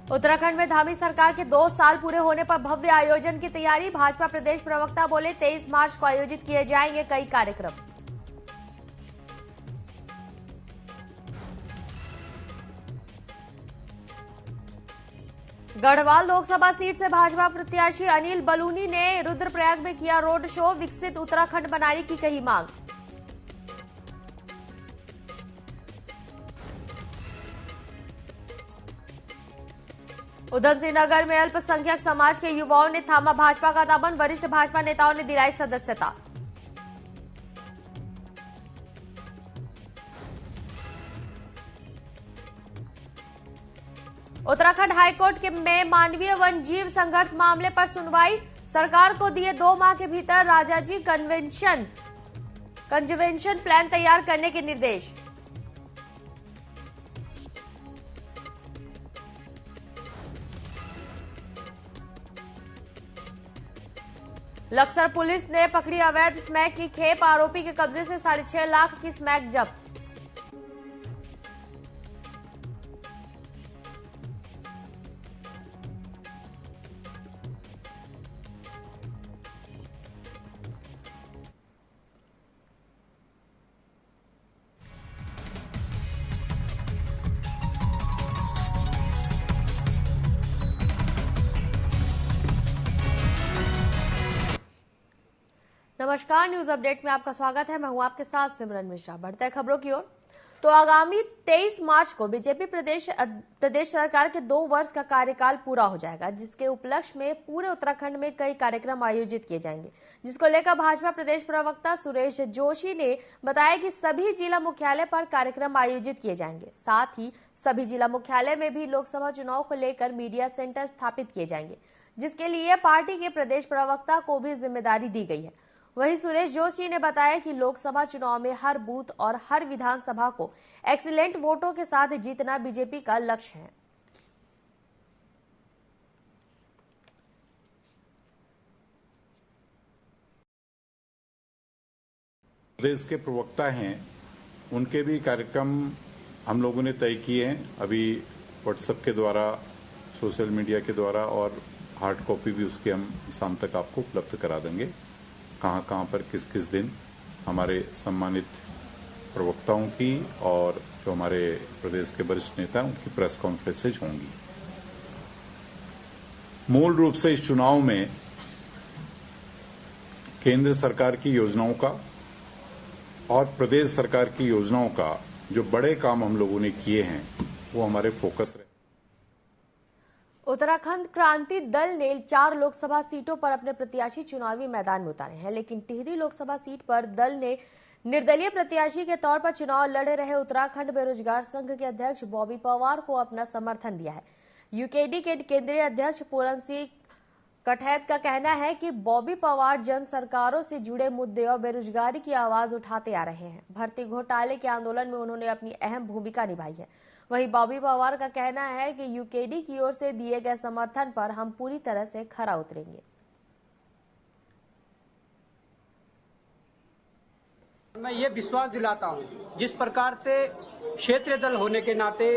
उत्तराखंड में धामी सरकार के 2 साल पूरे होने पर भव्य आयोजन की तैयारी। भाजपा प्रदेश प्रवक्ता बोले 23 मार्च को आयोजित किए जाएंगे कई कार्यक्रम। गढ़वाल लोकसभा सीट से भाजपा प्रत्याशी अनिल बलूनी ने रुद्रप्रयाग में किया रोड शो। विकसित उत्तराखंड बनाने की कही मांग। उधम सिंह नगर में अल्पसंख्यक समाज के युवाओं ने थामा भाजपा का दमन। वरिष्ठ भाजपा नेताओं ने दिलाई सदस्यता। उत्तराखंड हाईकोर्ट में मानवीय वन जीव संघर्ष मामले पर सुनवाई। सरकार को दिए 2 माह के भीतर राजाजी कंजर्वेशन प्लान तैयार करने के निर्देश। लक्सर पुलिस ने पकड़ी अवैध स्मैक की खेप। आरोपी के कब्जे से 6.5 लाख की स्मैक जब्त। नमस्कार, न्यूज अपडेट में आपका स्वागत है। मैं हूं आपके साथ सिमरन मिश्रा। बढ़ते हैं खबरों की ओर। तो आगामी 23 मार्च को बीजेपी प्रदेश सरकार के 2 वर्ष का कार्यकाल पूरा हो जाएगा, जिसके उपलक्ष्य में पूरे उत्तराखंड में कई कार्यक्रम आयोजित किए जाएंगे, जिसको लेकर भाजपा प्रदेश प्रवक्ता सुरेश जोशी ने बताया कि सभी जिला मुख्यालय पर कार्यक्रम आयोजित किए जाएंगे। साथ ही सभी जिला मुख्यालय में भी लोकसभा चुनाव को लेकर मीडिया सेंटर स्थापित किए जाएंगे, जिसके लिए पार्टी के प्रदेश प्रवक्ता को भी जिम्मेदारी दी गई है। वहीं सुरेश जोशी ने बताया कि लोकसभा चुनाव में हर बूथ और हर विधानसभा को एक्सीलेंट वोटों के साथ जीतना बीजेपी का लक्ष्य है। प्रदेश के प्रवक्ता हैं, उनके भी कार्यक्रम हम लोगों ने तय किए हैं। अभी व्हाट्सएप के द्वारा, सोशल मीडिया के द्वारा, और हार्ड कॉपी भी उसके हम शाम तक आपको उपलब्ध करा देंगे। कहाँ पर किस किस दिन हमारे सम्मानित प्रवक्ताओं की और जो हमारे प्रदेश के वरिष्ठ नेता हैं उनकी प्रेस कॉन्फ्रेंसेज होंगी। मूल रूप से इस चुनाव में केंद्र सरकार की योजनाओं का और प्रदेश सरकार की योजनाओं का जो बड़े काम हम लोगों ने किए हैं वो हमारे फोकस रहे। उत्तराखंड क्रांति दल ने 4 लोकसभा सीटों पर अपने प्रत्याशी चुनावी मैदान में उतारे हैं, लेकिन टिहरी लोकसभा सीट पर दल ने निर्दलीय प्रत्याशी के तौर पर चुनाव लड़े रहे उत्तराखंड बेरोजगार संघ के अध्यक्ष बॉबी पवार को अपना समर्थन दिया है। यूकेडी के केंद्रीय अध्यक्ष पूरन सिंह कठैत का कहना है कि बॉबी पवार जन सरकारों से जुड़े मुद्दे और बेरोजगारी की आवाज उठाते आ रहे हैं। भर्ती घोटाले के आंदोलन में उन्होंने अपनी अहम भूमिका निभाई है। वहीं बॉबी पवार का कहना है कि यूकेडी की ओर से दिए गए समर्थन पर हम पूरी तरह से खरा उतरेंगे। मैं ये विश्वास दिलाता हूँ, जिस प्रकार से क्षेत्रीय दल होने के नाते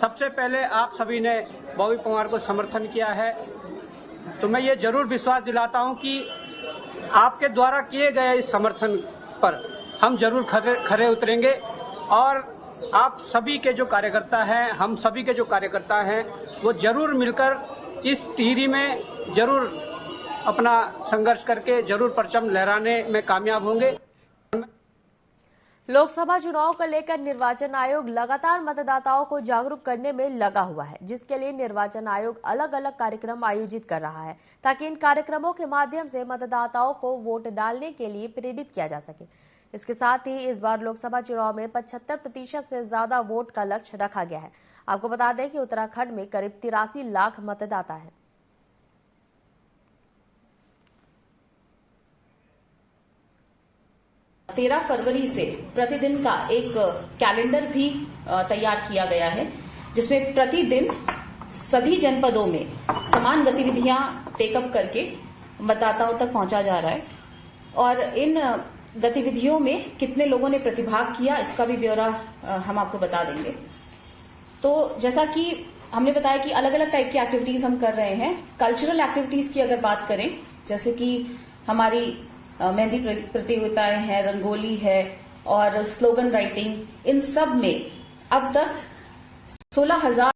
सबसे पहले आप सभी ने बॉबी पवार को समर्थन किया है, तो मैं ये जरूर विश्वास दिलाता हूँ कि आपके द्वारा किए गए इस समर्थन पर हम जरूर खरे उतरेंगे। और आप सभी के जो कार्यकर्ता हैं, हम सभी के जो कार्यकर्ता हैं, वो जरूर मिलकर इस टिहरी में जरूर अपना संघर्ष करके जरूर परचम लहराने में कामयाब होंगे। लोकसभा चुनाव को लेकर निर्वाचन आयोग लगातार मतदाताओं को जागरूक करने में लगा हुआ है, जिसके लिए निर्वाचन आयोग अलग अलग कार्यक्रम आयोजित कर रहा है, ताकि इन कार्यक्रमों के माध्यम से मतदाताओं को वोट डालने के लिए प्रेरित किया जा सके। इसके साथ ही इस बार लोकसभा चुनाव में 75% से ज्यादा वोट का लक्ष्य रखा गया है। आपको बता दें कि उत्तराखंड में करीब 83 लाख मतदाता हैं। तेरह फरवरी से प्रतिदिन का एक कैलेंडर भी तैयार किया गया है, जिसमें प्रतिदिन सभी जनपदों में समान गतिविधियां टेकअप करके मतदाताओं तक पहुंचा जा रहा है। और इन गतिविधियों में कितने लोगों ने प्रतिभाग किया, इसका भी ब्यौरा हम आपको बता देंगे। तो जैसा कि हमने बताया कि अलग अलग टाइप की एक्टिविटीज हम कर रहे हैं। कल्चरल एक्टिविटीज की अगर बात करें, जैसे कि हमारी मेहंदी प्रतियोगिताएं हैं, रंगोली है और स्लोगन राइटिंग, इन सब में अब तक 16,000।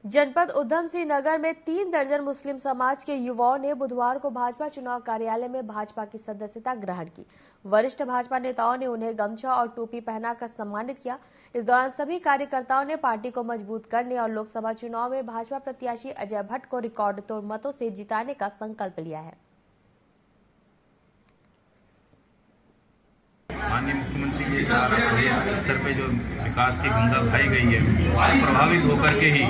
जनपद उधम सिंह नगर में 3 दर्जन मुस्लिम समाज के युवाओं ने बुधवार को भाजपा चुनाव कार्यालय में भाजपा की सदस्यता ग्रहण की। वरिष्ठ भाजपा नेताओं ने उन्हें गमछा और टोपी पहनाकर सम्मानित किया। इस दौरान सभी कार्यकर्ताओं ने पार्टी को मजबूत करने और लोकसभा चुनाव में भाजपा प्रत्याशी अजय भट्ट को रिकॉर्ड तोड़ मतों से जिताने का संकल्प लिया है। माननीय मुख्यमंत्री के द्वारा प्रदेश स्तर पे जो विकास की गंगा बहाई गई है, उससे प्रभावित होकर के ही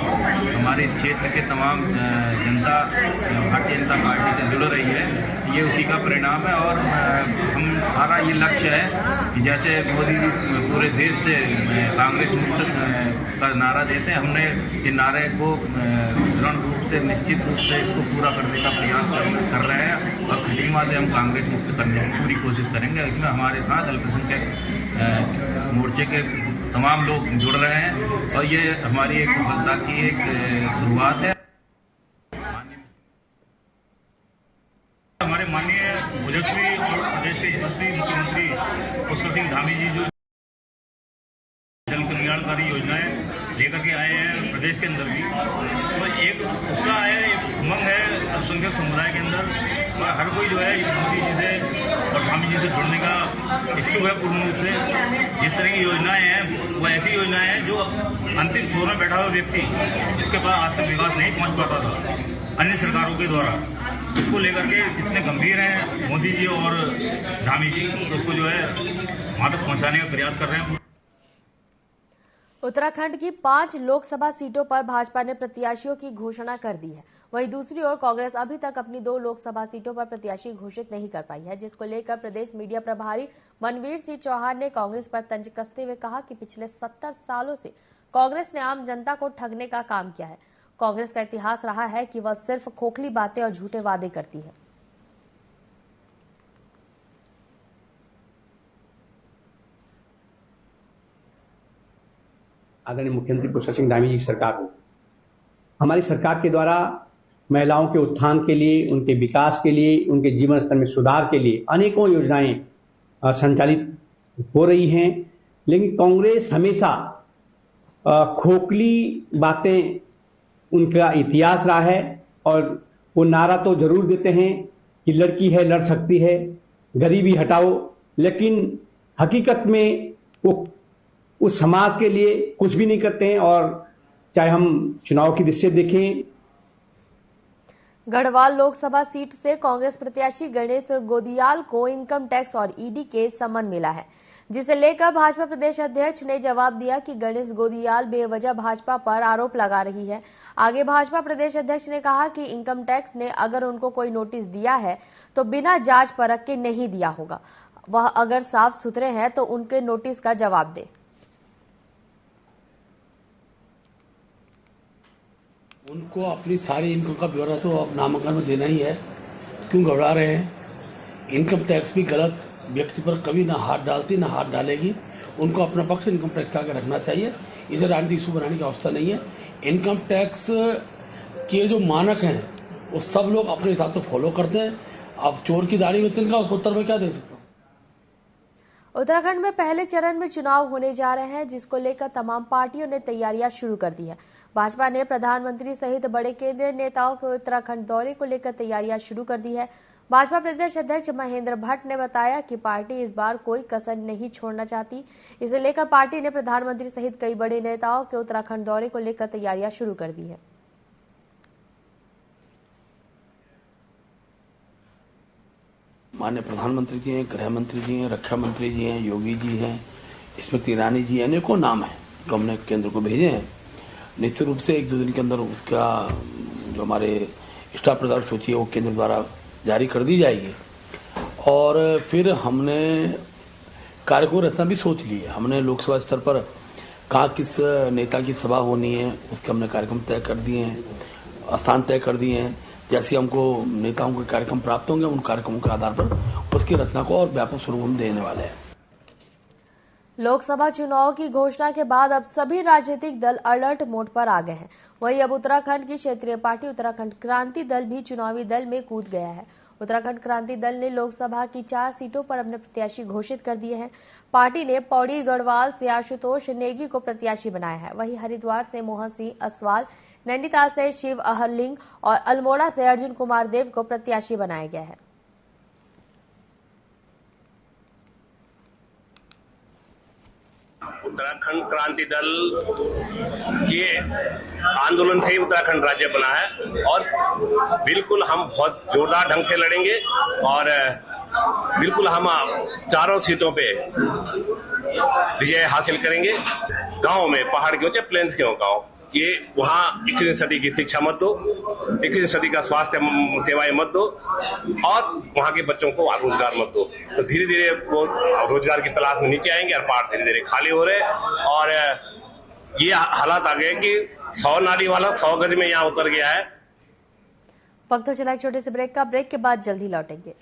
हमारे इस क्षेत्र के तमाम जनता भारतीय जनता पार्टी से जुड़ रही है। ये उसी का परिणाम है और हमारा ये लक्ष्य है कि जैसे मोदी जी पूरे देश से कांग्रेस मुक्त का नारा देते हैं, हमने ये नारे को दृढ़ रूप से निश्चित रूप से इसको पूरा करने का प्रयास कर रहे हैं और खटीमा से हम कांग्रेस मुक्त करने की पूरी कोशिश करेंगे। इसमें हमारे साथ अल्पसंख्यक मोर्चे के तमाम लोग जुड़ रहे हैं और ये हमारी एक सफलता की एक शुरुआत है। हमारे माननीय ओजस्वी और प्रदेश के यशस्वी मुख्यमंत्री पुष्कर सिंह धामी जी जो जन कल्याणकारी योजनाएं लेकर के आए हैं प्रदेश के अंदर भी, तो एक उत्साह है, एक उमंग है अल्पसंख्यक समुदाय के अंदर और हर कोई जो है मोदी जी से और धामी जी से जुड़ने का इच्छुक है पूर्ण रूप से। जिस तरह की योजनाएं हैं वो ऐसी योजनाएं हैं जो अंतिम छोर में बैठा हुआ व्यक्ति जिसके पास आज तक विकास नहीं पहुंच पाता था अन्य सरकारों के द्वारा, उसको लेकर के कितने गंभीर हैं मोदी जी और धामी जी, तो उसको जो है वहां तक पहुंचाने का प्रयास कर रहे हैं। उत्तराखंड की 5 लोकसभा सीटों पर भाजपा ने प्रत्याशियों की घोषणा कर दी है। वहीं दूसरी ओर कांग्रेस अभी तक अपनी 2 लोकसभा सीटों पर प्रत्याशी घोषित नहीं कर पाई है, जिसको लेकर प्रदेश मीडिया प्रभारी मनवीर सिंह चौहान ने कांग्रेस पर तंज कसते हुए कहा कि पिछले 70 सालों से कांग्रेस ने आम जनता को ठगने का काम किया है। कांग्रेस का इतिहास रहा है कि वह सिर्फ खोखली बातें और झूठे वादे करती है। आदरणीय मुख्यमंत्री पुष्कर सिंह धामी जी की सरकार हो, हमारी सरकार के द्वारा महिलाओं के उत्थान के लिए, उनके विकास के लिए, उनके जीवन स्तर में सुधार के लिए अनेकों योजनाएं संचालित हो रही हैं। लेकिन कांग्रेस हमेशा खोखली बातें उनका इतिहास रहा है और वो नारा तो जरूर देते हैं कि लड़की है लड़ सकती है, गरीबी हटाओ, लेकिन हकीकत में वो उस समाज के लिए कुछ भी नहीं करते हैं। और चाहे हम चुनाव की दृष्टि से देखें, गढ़वाल लोकसभा सीट से कांग्रेस प्रत्याशी गणेश गोदियाल को इनकम टैक्स और ईडी के समन मिला है, जिसे लेकर भाजपा प्रदेश अध्यक्ष ने जवाब दिया कि गणेश गोदियाल बेवजह भाजपा पर आरोप लगा रही है। आगे भाजपा प्रदेश अध्यक्ष ने कहा कि इनकम टैक्स ने अगर उनको कोई नोटिस दिया है तो बिना जांच परख के नहीं दिया होगा। वह अगर साफ सुथरे हैं तो उनके नोटिस का जवाब दे। उनको अपनी सारी इनकम का ब्यौरा तो अब नामांकन में देना ही है, क्यों घबरा रहे हैं। इनकम टैक्स भी गलत व्यक्ति पर कभी ना हाथ डालती ना हाथ डालेगी। उनको अपना पक्ष इनकम टैक्स का आगे रखना चाहिए, इसे राजनीतिक इशू बनाने की अवस्था नहीं है। इनकम टैक्स के जो मानक हैं वो सब लोग अपने हिसाब से फॉलो करते हैं। अब चोर की दाढ़ी में तिनका, उसको उत्तर में क्या दे सकता हूँ। उत्तराखंड में पहले चरण में चुनाव होने जा रहे हैं, जिसको लेकर तमाम पार्टियों ने तैयारियां शुरू कर दी है। भाजपा ने प्रधानमंत्री सहित बड़े केंद्रीय नेताओं के उत्तराखंड दौरे को लेकर तैयारियां शुरू कर दी है। भाजपा प्रदेश अध्यक्ष महेंद्र भट्ट ने बताया कि पार्टी इस बार कोई कसर नहीं छोड़ना चाहती। इसे लेकर पार्टी ने प्रधानमंत्री सहित कई बड़े नेताओं के उत्तराखंड दौरे को लेकर तैयारियां शुरू कर दी है। माननीय प्रधानमंत्री जी हैं, गृह मंत्री जी हैं, रक्षा मंत्री जी हैं, योगी जी हैं, स्मृति ईरानी जी, अनेकों नाम हैं जो हमने केंद्र को भेजे हैं। निश्चित रूप से 1-2 दिन के अंदर उसका जो हमारे स्टाफ प्रचार सूची है वो केंद्र द्वारा जारी कर दी जाएगी। और फिर हमने कार्यक्रम रचना भी सोच ली है। हमने लोकसभा स्तर पर कहाँ किस नेता की सभा होनी है उसके हमने कार्यक्रम तय कर दिए हैं, स्थान तय कर दिए हैं। जैसे हमको नेताओं के कार्यक्रम प्राप्त होंगे, उन कार्यक्रमों के आधार पर उसकी रचना को और व्यापक स्वरूप हम देने वाले हैं। लोकसभा चुनाव की घोषणा के बाद अब सभी राजनीतिक दल अलर्ट मोड पर आ गए हैं। वहीं अब उत्तराखंड की क्षेत्रीय पार्टी उत्तराखंड क्रांति दल भी चुनावी दल में कूद गया है। उत्तराखंड क्रांति दल ने लोकसभा की 4 सीटों पर अपने प्रत्याशी घोषित कर दिए हैं। पार्टी ने पौड़ी गढ़वाल से आशुतोष नेगी को प्रत्याशी बनाया है। वहीं हरिद्वार से मोहन सिंह असवाल, नैनीताल से शिव अहरलिंग और अल्मोड़ा से अर्जुन कुमार देव को प्रत्याशी बनाया गया है। उत्तराखंड क्रांति दल के आंदोलन से ही उत्तराखंड राज्य बना है और बिल्कुल हम बहुत जोरदार ढंग से लड़ेंगे और बिल्कुल हम 4 सीटों पे विजय हासिल करेंगे। गांव में, पहाड़ के ऊंचे प्लेन्स के गांव, ये वहाँ 21वीं सदी की शिक्षा मत दो, 21वीं सदी का स्वास्थ्य सेवाएं मत दो और वहाँ के बच्चों को रोजगार मत दो। तो धीरे धीरे वो रोजगार की तलाश में नीचे आएंगे और पहाड़ धीरे धीरे खाली हो रहे और ये हालात आ गए कि 100 नाली वाला 100 गज में यहाँ उतर गया है। वक्त चला एक छोटे से ब्रेक का। ब्रेक के बाद जल्दी लौटेंगे।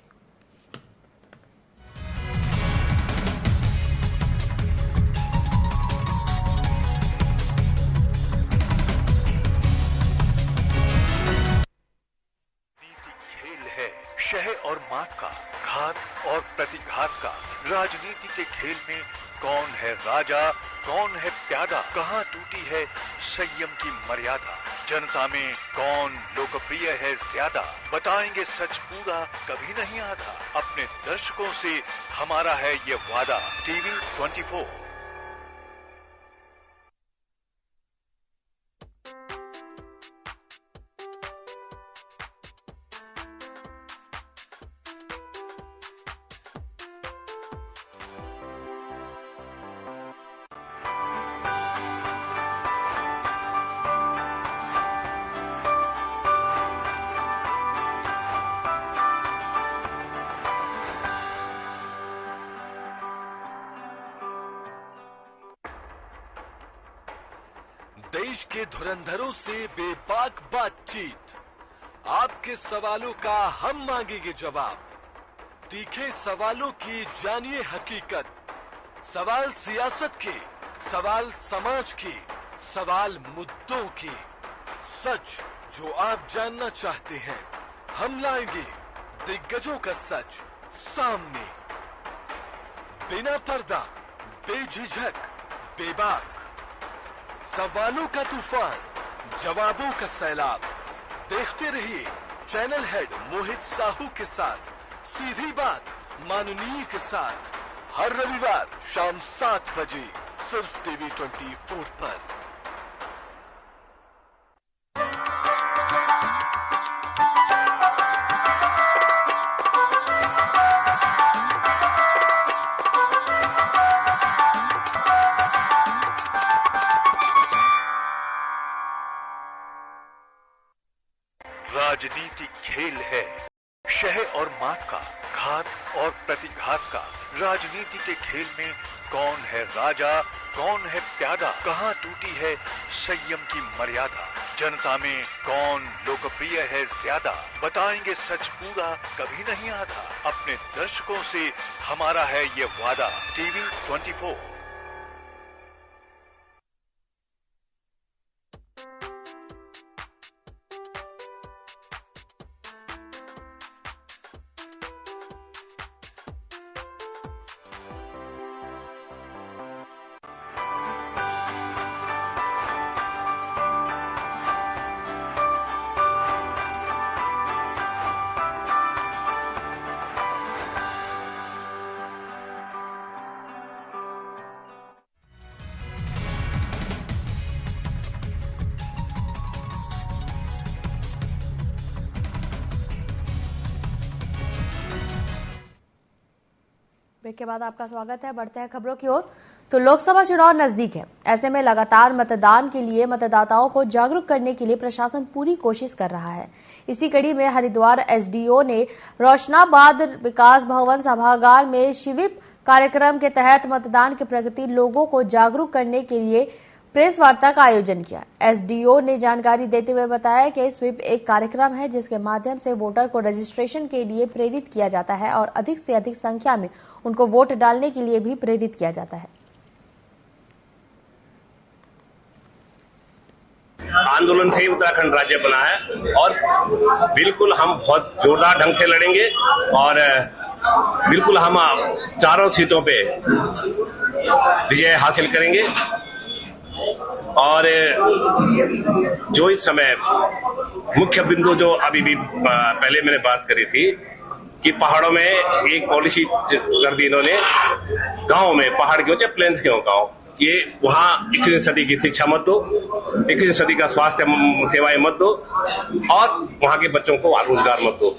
शह और मात का, घात और प्रतिघात का। राजनीति के खेल में कौन है राजा, कौन है प्यादा, कहाँ टूटी है संयम की मर्यादा। जनता में कौन लोकप्रिय है ज्यादा, बताएंगे सच पूरा कभी नहीं आधा। अपने दर्शकों से हमारा है ये वादा। टीवी 24। देश के धुरंधरों से बेबाक बातचीत, आपके सवालों का हम मांगेंगे जवाब। तीखे सवालों की जानिए हकीकत, सवाल सियासत के, सवाल समाज के, सवाल मुद्दों के। सच जो आप जानना चाहते हैं, हम लाएंगे दिग्गजों का सच सामने। बिना पर्दा, बेझिझक, बेबाक, सवालों का तूफान, जवाबों का सैलाब। देखते रहिए चैनल हेड मोहित साहू के साथ सीधी बात माननीय के साथ, हर रविवार शाम 7 बजे सिर्फ टीवी 24 पर। राजनीति खेल है शह और मात का, घात और प्रतिघात का। राजनीति के खेल में कौन है राजा, कौन है प्यादा, कहाँ टूटी है संयम की मर्यादा। जनता में कौन लोकप्रिय है ज्यादा, बताएंगे सच पूरा कभी नहीं आधा। अपने दर्शकों से हमारा है ये वादा। टीवी 24। ब्रेक के बाद आपका स्वागत है। बढ़ते हैं खबरों की ओर। तो लोकसभा चुनाव नजदीक है, ऐसे में लगातार मतदान के लिए मतदाताओं को जागरूक करने के लिए प्रशासन पूरी कोशिश कर रहा है। इसी कड़ी में हरिद्वार एसडीओ ने रोशनाबाद विकास भवन सभागार में शिविप कार्यक्रम के तहत मतदान की प्रगति लोगों को जागरूक करने के लिए प्रेस वार्ता का आयोजन किया। एसडीओ ने जानकारी देते हुए बताया कि स्वीप एक कार्यक्रम है जिसके माध्यम से वोटर को रजिस्ट्रेशन के लिए प्रेरित किया जाता है और अधिक से अधिक संख्या में उनको वोट डालने के लिए भी प्रेरित किया जाता है। आंदोलन से ही उत्तराखंड राज्य बना है और बिल्कुल हम बहुत जोरदार ढंग से लड़ेंगे और बिल्कुल हम चारों सीटों पे विजय हासिल करेंगे। और जो इस समय मुख्य बिंदु जो अभी भी पहले मैंने बात करी थी कि पहाड़ों में एक पॉलिसी कर दी इन्होंने, गांव में पहाड़ के हो चाहे प्लेन्स के हो गांव, ये वहाँ 21वीं सदी की शिक्षा मत दो, 21वीं सदी का स्वास्थ्य सेवाएं मत दो और वहाँ के बच्चों को रोजगार मत दो।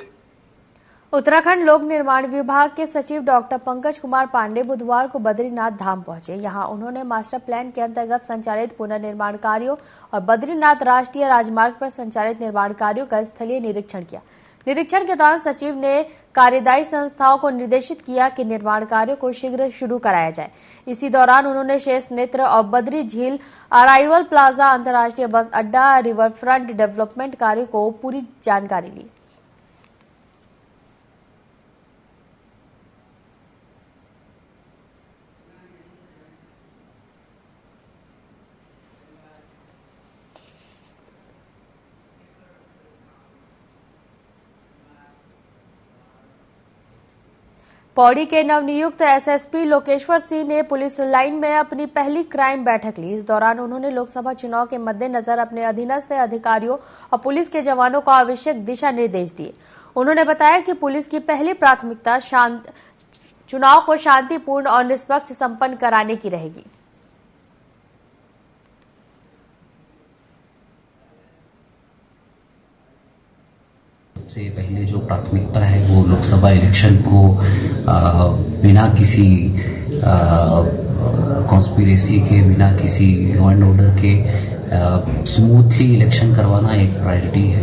उत्तराखंड लोक निर्माण विभाग के सचिव डॉक्टर पंकज कुमार पांडे बुधवार को बद्रीनाथ धाम पहुंचे। यहां उन्होंने मास्टर प्लान के अंतर्गत संचालित पुनर्निर्माण कार्यों और बद्रीनाथ राष्ट्रीय राजमार्ग पर संचालित निर्माण कार्यों का स्थलीय निरीक्षण किया। निरीक्षण के दौरान सचिव ने कार्यदायी संस्थाओं को निर्देशित किया कि निर्माण कार्यों को शीघ्र शुरू कराया जाए। इसी दौरान उन्होंने शेष नेत्र और बद्री झील, अराइवल प्लाजा, अंतर्राष्ट्रीय बस अड्डा, रिवर फ्रंट डेवलपमेंट कार्यों को पूरी जानकारी ली। पौड़ी के नवनियुक्त एसएसपी लोकेश्वर सिंह ने पुलिस लाइन में अपनी पहली क्राइम बैठक ली। इस दौरान उन्होंने लोकसभा चुनाव के मद्देनजर अपने अधीनस्थ अधिकारियों और पुलिस के जवानों को आवश्यक दिशा निर्देश दिए। उन्होंने बताया कि पुलिस की पहली प्राथमिकता चुनाव को शांतिपूर्ण और निष्पक्ष संपन्न कराने की रहेगी। सबसे पहले जो प्राथमिकता है वो लोकसभा इलेक्शन को बिना किसी कॉन्स्पिरेसी के, बिना किसी लॉ एंड ऑर्डर के स्मूथली इलेक्शन करवाना एक प्रायोरिटी है।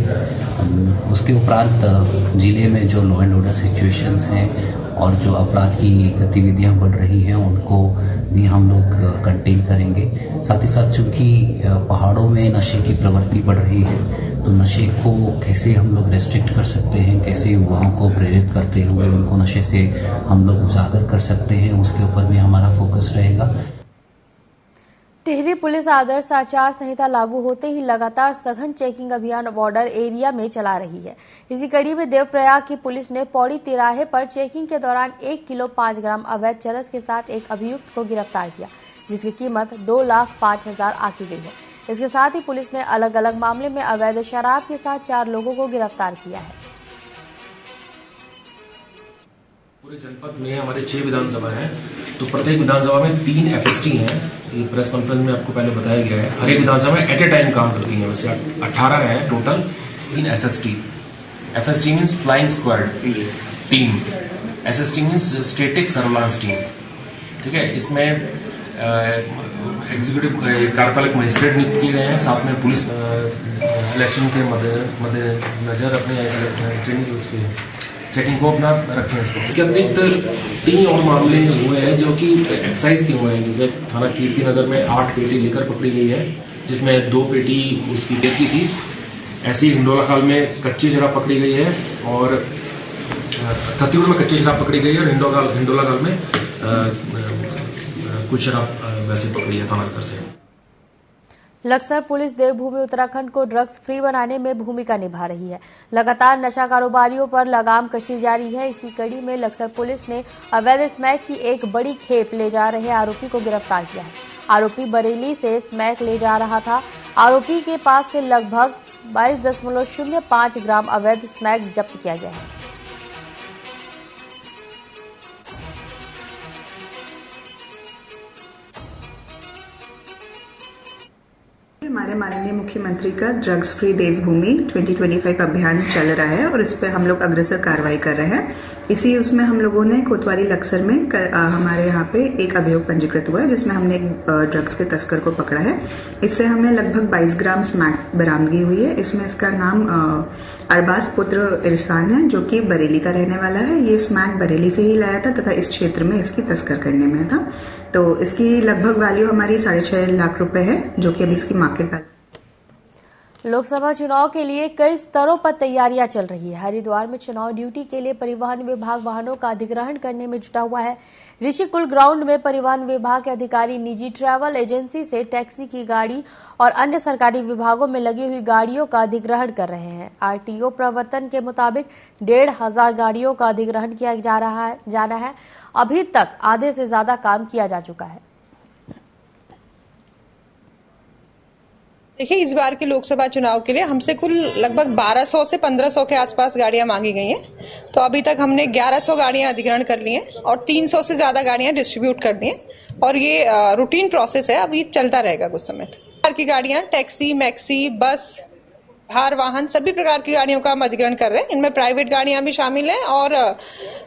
उसके उपरांत जिले में जो लॉ एंड ऑर्डर सिचुएशंस हैं और जो अपराध की गतिविधियां बढ़ रही हैं उनको भी हम लोग कंटेन करेंगे। साथ ही साथ चूंकि पहाड़ों में नशे की प्रवृत्ति बढ़ रही है तो नशे को कैसे हम लोग रेस्ट्रिक्ट कर सकते हैं, कैसे युवाओं को प्रेरित करते हुए उनको नशे से हम लोग उजागर कर सकते हैं, उसके ऊपर भी हमारा फोकस रहेगा। टिहरी पुलिस आदर्श आचार संहिता लागू होते ही लगातार सघन चेकिंग अभियान बॉर्डर एरिया में चला रही है। इसी कड़ी में देवप्रयाग की पुलिस ने पौड़ी तिराहे पर चेकिंग के दौरान 1 किलो 5 ग्राम अवैध चरस के साथ एक अभियुक्त को गिरफ्तार किया, जिसकी कीमत 2,05,000 आकी गई है। इसके साथ ही पुलिस ने अलग अलग मामले में अवैध शराब के साथ 4 लोगों को गिरफ्तार किया है। पूरे जनपद में हमारे 6 विधानसभा हैं, तो प्रत्येक विधानसभा में 3 FST हैं। ये प्रेस कॉन्फ्रेंस में आपको पहले बताया गया है। हर एक विधानसभा में एट ए टाइम काम करती है। वैसे 18 हैं total. 3 SST। FST means flying squad team, SST means static surveillance team. ठीक है, इसमें एग्जीक्यूटिव कार्यपालक मजिस्ट्रेट नियुक्त किए गए हैं। साथ में पुलिस इलेक्शन के मद्देनजर अपने ट्रेनिंग चेकिंग को अपना रखे हैं। इसके अतिरिक्त 3 और मामले हुए हैं जो कि एक्साइज के हुए हैं। जैसे थाना कीर्तिनगर में 8 पेटी लेकर पकड़ी गई है, जिसमें 2 पेटी उसकी देखी थी। ऐसी हिंडोला खाल में कच्ची शराब पकड़ी गई है और खतीपुर में कच्ची शराब पकड़ी गई है और हिंडोला खाल में कुछ शराब वैसे पकड़ी है थाना स्तर से। लक्सर पुलिस देवभूमि उत्तराखंड को ड्रग्स फ्री बनाने में भूमिका निभा रही है। लगातार नशा कारोबारियों पर लगाम कशी जारी है। इसी कड़ी में लक्सर पुलिस ने अवैध स्मैक की एक बड़ी खेप ले जा रहे आरोपी को गिरफ्तार किया है। आरोपी बरेली से स्मैक ले जा रहा था। आरोपी के पास से लगभग 22.05 ग्राम अवैध स्मैक जब्त किया गया है। हमारे माननीय मुख्यमंत्री का ड्रग्स फ्री देवभूमि 2025 अभियान चल रहा है और इस पे हम लोग अग्रसर कार्रवाई कर रहे हैं। इसी उसमें हम लोगों ने कोतवाली लक्सर में हमारे यहाँ पे एक अभियोग पंजीकृत हुआ है, जिसमें हमने एक ड्रग्स के तस्कर को पकड़ा है। इससे हमें लगभग 22 ग्राम स्मैक बरामदगी हुई है। इसमें इसका नाम अरबाज पुत्र इरसान है, जो कि बरेली का रहने वाला है। ये स्मैक बरेली से ही लाया था तथा इस क्षेत्र में इसकी तस्कर करने में था। तो इसकी लगभग वैल्यू हमारी 6.5 लाख रुपए है, जो कि अभी इसकी मार्केट वैल्यू। लोकसभा चुनाव के लिए कई स्तरों पर तैयारियां चल रही है। हरिद्वार में चुनाव ड्यूटी के लिए परिवहन विभाग वाहनों का अधिग्रहण करने में जुटा हुआ है। ऋषिकुल ग्राउंड में परिवहन विभाग के अधिकारी निजी ट्रैवल एजेंसी से टैक्सी की गाड़ी और अन्य सरकारी विभागों में लगी हुई गाड़ियों का अधिग्रहण कर रहे हैं। आरटीओ प्रवर्तन के मुताबिक 1,500 गाड़ियों का अधिग्रहण किया जाना है। अभी तक आधे से ज्यादा काम किया जा चुका है। देखिए, इस बार के लोकसभा चुनाव के लिए हमसे कुल लगभग 1200 से 1500 के आसपास गाड़ियां मांगी गई हैं। तो अभी तक हमने 1100 गाड़ियां अधिग्रहण कर ली हैं और 300 से ज्यादा गाड़ियां डिस्ट्रीब्यूट कर दी हैं और ये रूटीन प्रोसेस है, अभी चलता रहेगा कुछ समय तक। की गाड़ियां टैक्सी, मैक्सी, बस, भार वाहन सभी प्रकार की गाड़ियों का हम अधिग्रहण कर रहे हैं। इनमें प्राइवेट गाड़ियां भी शामिल हैं और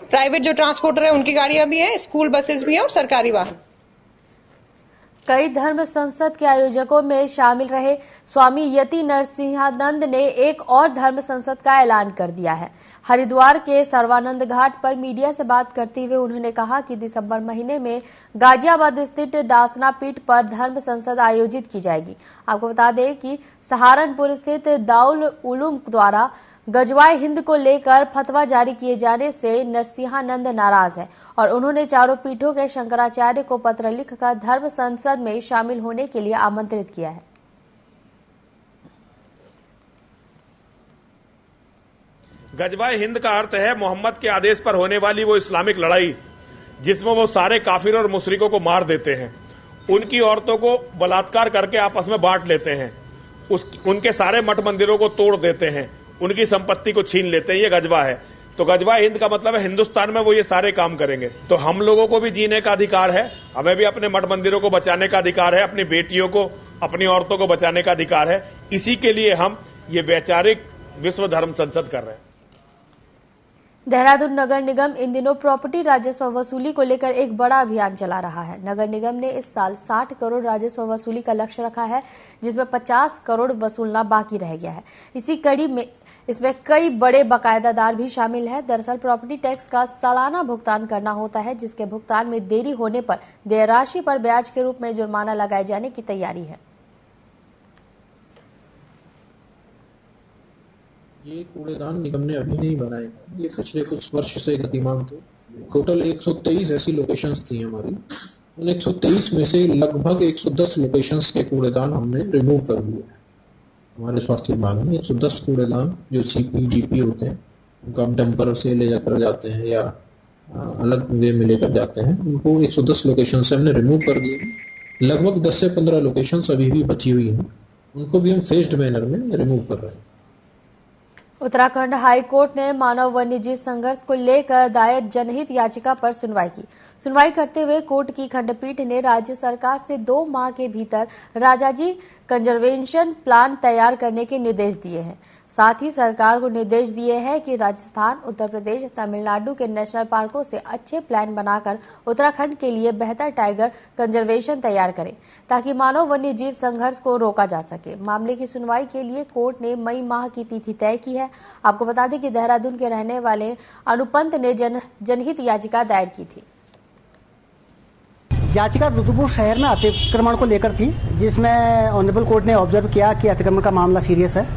प्राइवेट जो ट्रांसपोर्टर है उनकी गाड़ियां भी हैं, स्कूल बसेस भी हैं और सरकारी वाहन। कई धर्म संसद के आयोजकों में शामिल रहे स्वामी यति नरसिंहानंद ने एक और धर्म संसद का ऐलान कर दिया है। हरिद्वार के सर्वानंद घाट पर मीडिया से बात करते हुए उन्होंने कहा कि दिसंबर महीने में गाजियाबाद स्थित डासना पीठ पर धर्म संसद आयोजित की जाएगी। आपको बता दें कि सहारनपुर स्थित दाउल उलूम द्वारा गजवाए हिंद को लेकर फतवा जारी किए जाने से नरसिंहानंद नाराज है और उन्होंने चारों पीठों के शंकराचार्य को पत्र लिखकर धर्म संसद में शामिल होने के लिए आमंत्रित किया है। गजवाए हिंद का अर्थ है मोहम्मद के आदेश पर होने वाली वो इस्लामिक लड़ाई जिसमें वो सारे काफिर और मुशरिकों को मार देते हैं, उनकी औरतों को बलात्कार करके आपस में बांट लेते हैं, उनके सारे मठ मंदिरों को तोड़ देते हैं, उनकी संपत्ति को छीन लेते हैं। ये गजवा है। तो गजवा हिंद का मतलब है हिंदुस्तान में वो ये सारे काम करेंगे। तो हम लोगों को भी जीने का अधिकार है, हमें भी अपने मठ मंदिरों को बचाने का अधिकार है, अपनी बेटियों को, अपनी औरतों को बचाने का अधिकार है। इसी के लिए हम ये वैचारिक विश्व धर्म संसद कर रहे हैं। देहरादून नगर निगम इन दिनों प्रॉपर्टी राजस्व वसूली को लेकर एक बड़ा अभियान चला रहा है। नगर निगम ने इस साल 60 करोड़ राजस्व वसूली का लक्ष्य रखा है, जिसमें 50 करोड़ वसूलना बाकी रह गया है। इसी कड़ी में इसमें कई बड़े बकायदादार भी शामिल हैं। दरअसल प्रॉपर्टी टैक्स का सालाना भुगतान करना होता है, जिसके भुगतान में देरी होने पर देय राशि पर ब्याज के रूप में जुर्माना लगाए जाने की तैयारी है। ये कूड़ेदान निगम ने अभी नहीं बनाए, ये पिछले कुछ वर्ष से गतिमान थे। टोटल 123 ऐसी लोकेशंस थी हमारी। उन 123 में से लगभग 110 लोकेशंस के कूड़ेदान हमने रिमूव कर दिए। हमारे स्वास्थ्य विभाग में 110 कूड़ेदान जो सीपी जीपी होते हैं, उनको हम डंपर से ले जाकर जाते हैं या अलग वे में लेकर जाते हैं, उनको 110 लोकेशन से हमने रिमूव कर दिए। लगभग 10 से 15 लोकेशंस अभी भी बची हुई हैं, उनको भी हम फेस्ड मैनर में रिमूव कर रहे हैं। उत्तराखंड हाई कोर्ट ने मानव वन्यजीव संघर्ष को लेकर दायर जनहित याचिका पर सुनवाई की। सुनवाई करते हुए कोर्ट की खंडपीठ ने राज्य सरकार से 2 माह के भीतर राजाजी कंजर्वेशन प्लान तैयार करने के निर्देश दिए हैं। साथ ही सरकार को निर्देश दिए हैं कि राजस्थान, उत्तर प्रदेश, तमिलनाडु के नेशनल पार्कों से अच्छे प्लान बनाकर उत्तराखंड के लिए बेहतर टाइगर कंजर्वेशन तैयार करें, ताकि मानव वन्यजीव संघर्ष को रोका जा सके। मामले की सुनवाई के लिए कोर्ट ने मई माह की तिथि तय की है। आपको बता दें कि देहरादून के रहने वाले अनुपंत ने जनहित याचिका दायर की थी। याचिका रुद्रपुर शहर में अतिक्रमण को लेकर थी, जिसमें ऑनरेबल कोर्ट ने ऑब्जर्व किया कि अतिक्रमण का मामला सीरियस है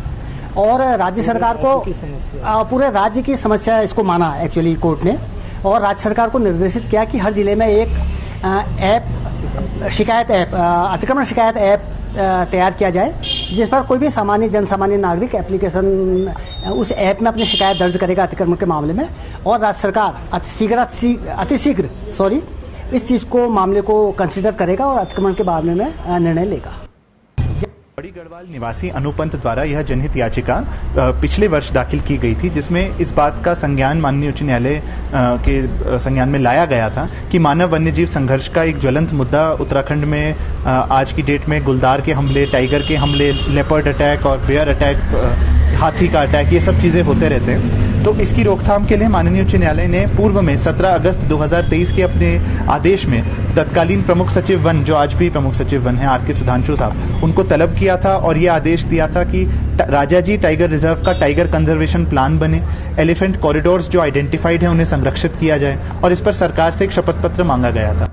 और राज्य सरकार को पूरे राज्य की समस्या इसको माना एक्चुअली कोर्ट ने, और राज्य सरकार को निर्देशित किया कि हर जिले में एक अतिक्रमण शिकायत ऐप तैयार किया जाए, जिस पर कोई भी जनसामान्य नागरिक एप्लीकेशन उस ऐप में अपनी शिकायत दर्ज करेगा अतिक्रमण के मामले में, और राज्य सरकार अतिशीघ्र इस चीज को मामले को कंसिडर करेगा और अतिक्रमण के मामले में निर्णय लेगा। बड़ी गढ़वाल निवासी अनुपंत द्वारा यह जनहित याचिका पिछले वर्ष दाखिल की गई थी, जिसमें इस बात का संज्ञान माननीय उच्च न्यायालय के संज्ञान में लाया गया था कि मानव वन्यजीव संघर्ष का एक ज्वलंत मुद्दा उत्तराखंड में आज की डेट में गुलदार के हमले, टाइगर के हमले, लेपर्ड अटैक और बेयर अटैक, हाथी का अटैक, ये सब चीजें होते रहते हैं। तो इसकी रोकथाम के लिए माननीय उच्च न्यायालय ने पूर्व में 17 अगस्त 2023 के अपने आदेश में तत्कालीन प्रमुख सचिव वन, जो आज भी प्रमुख सचिव वन है, आर.के. सुधांशु साहब, उनको तलब किया था और ये आदेश दिया था कि राजाजी टाइगर रिजर्व का टाइगर कंजर्वेशन प्लान बने, एलिफेंट कॉरिडोर्स जो आइडेंटिफाइड है उन्हें संरक्षित किया जाए, और इस पर सरकार से एक शपथ पत्र मांगा गया था।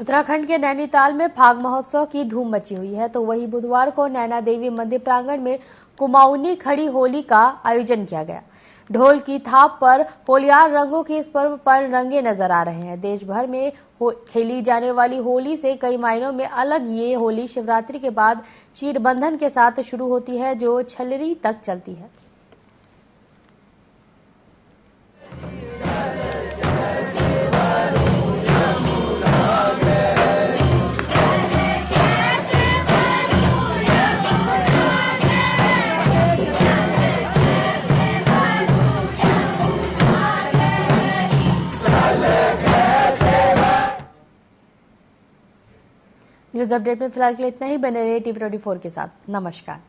उत्तराखंड के नैनीताल में फाग महोत्सव की धूम मची हुई है, तो वहीं बुधवार को नैना देवी मंदिर प्रांगण में कुमाऊनी खड़ी होली का आयोजन किया गया। ढोल की थाप पर होलियार रंगों के इस पर्व पर रंगे नजर आ रहे हैं। देश भर में खेली जाने वाली होली से कई मायनों में अलग ये होली शिवरात्रि के बाद चीर बंधन के साथ शुरू होती है, जो छलरी तक चलती है। न्यूज अपडेट में फिलहाल के लिए इतना ही। बने रहिए TV24 के साथ। नमस्कार।